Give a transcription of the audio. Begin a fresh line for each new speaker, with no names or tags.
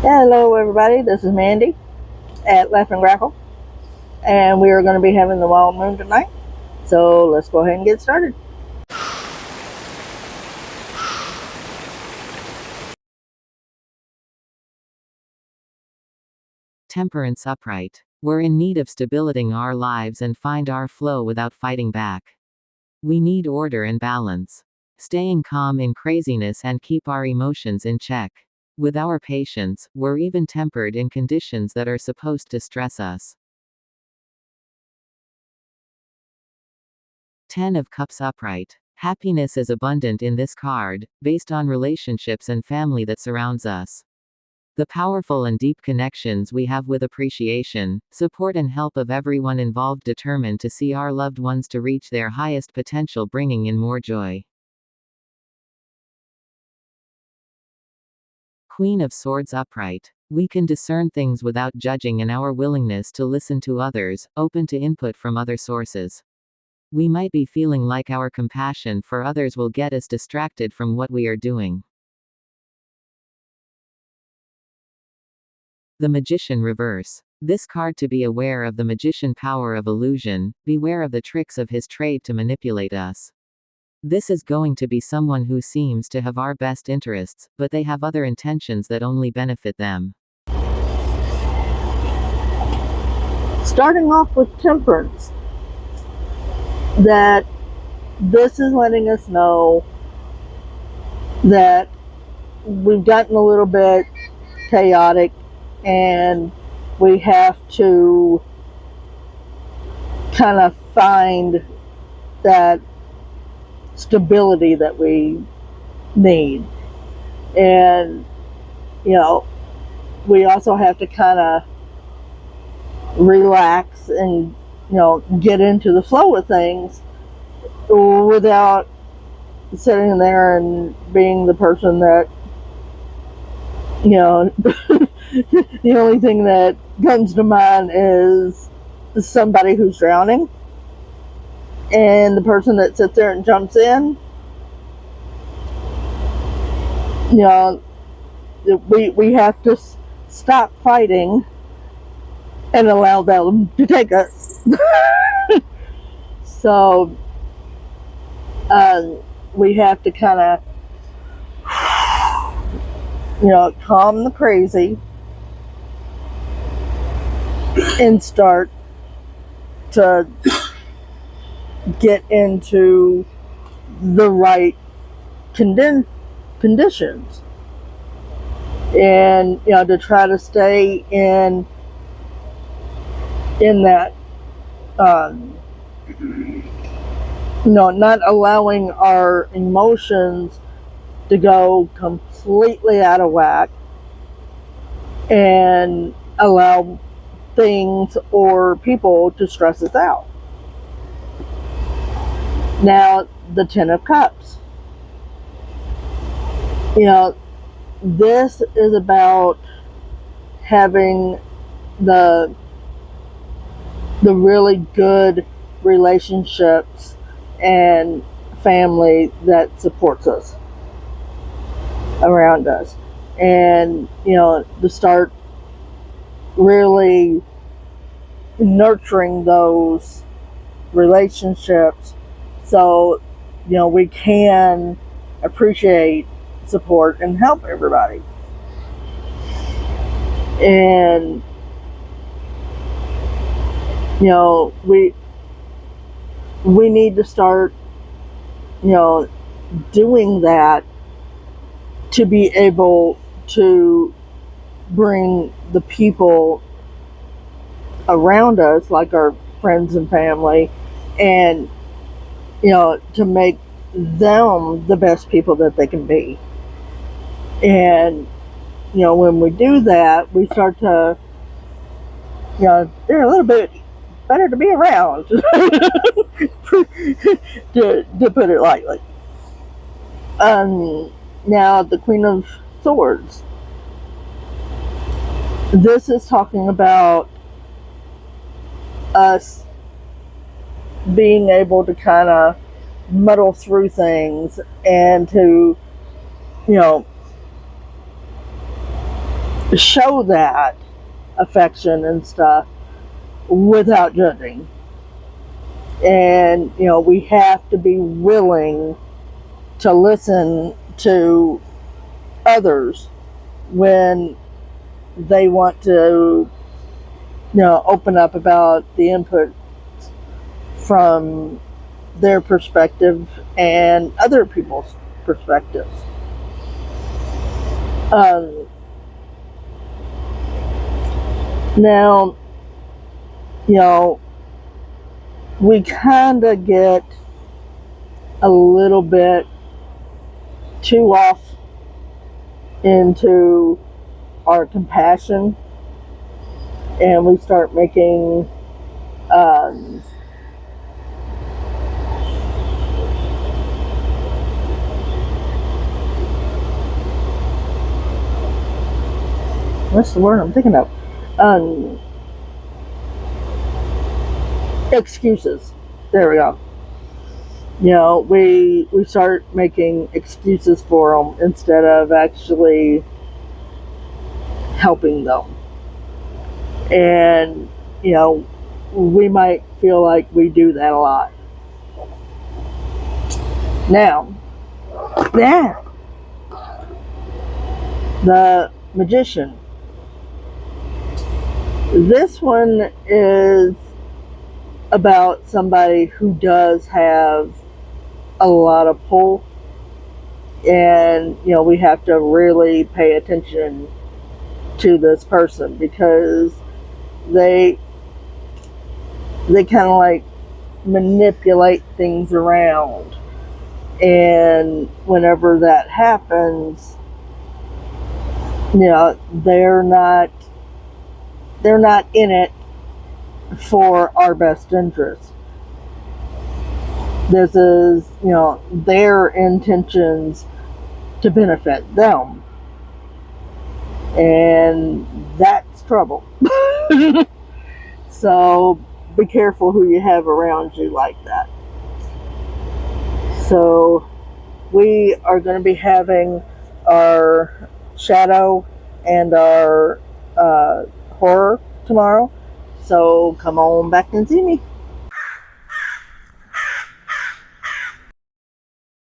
Hello, everybody. This is Mandy at Laugh and Grackle, and we are going to be having the wild moon tonight. So let's go ahead and get started.
Temperance upright. We're in need of stability our lives and find our flow without fighting back. We need order and balance. Staying calm in craziness and keep our emotions in check. With our patience, we're even tempered in conditions that are supposed to stress us. 10 of Cups upright. Happiness is abundant in this card, based on relationships and family that surrounds us. The powerful and deep connections we have with appreciation, support and help of everyone involved determined to see our loved ones to reach their highest potential, bringing in more joy. Queen of Swords upright. We can discern things without judging, and our willingness to listen to others, open to input from other sources. We might be feeling like our compassion for others will get us distracted from what we are doing. The Magician reverse. This card to be aware of the magician power of illusion, beware of the tricks of his trade to manipulate us. This is going to be someone who seems to have our best interests, but they have other intentions that only benefit them.
Starting off with Temperance, that this is letting us know that we've gotten a little bit chaotic and we have to kind of find that stability that we need. And, we also have to kind of relax and, get into the flow of things without sitting there and being the person that, the only thing that comes to mind is somebody who's drowning, and the person that sits there and jumps in, we have to stop fighting and allow them to take us. So we have to kind of, calm the crazy and start to get into the right conditions, and to try to stay in that not allowing our emotions to go completely out of whack and allow things or people to stress us out. Now, the 10 of Cups. This is about having the really good relationships and family that supports us around us, and to start really nurturing those relationships so we can appreciate, support, and help everybody. And we need to start doing that to be able to bring the people around us, like our friends and family, and to make them the best people that they can be. And when we do that, we start to they're a little bit better to be around, to put it lightly. Now, the Queen of Swords. This is talking about us being able to kind of muddle through things and to, show that affection and stuff without judging. And, we have to be willing to listen to others when they want to, open up about the input from their perspective and other people's perspectives. Now, we kind of get a little bit too off into our compassion, and we start making what's the word I'm thinking of? Excuses. There we go. We start making excuses for them instead of actually helping them. And, we might feel like we do that a lot. Now, the Magician. This one is about somebody who does have a lot of pull, and we have to really pay attention to this person because they kind of like manipulate things around, and whenever that happens, they're not in it for our best interest. This is, their intentions to benefit them. And that's trouble. So be careful who you have around you like that. So we are going to be having our shadow and our horror tomorrow. So come on back and see me.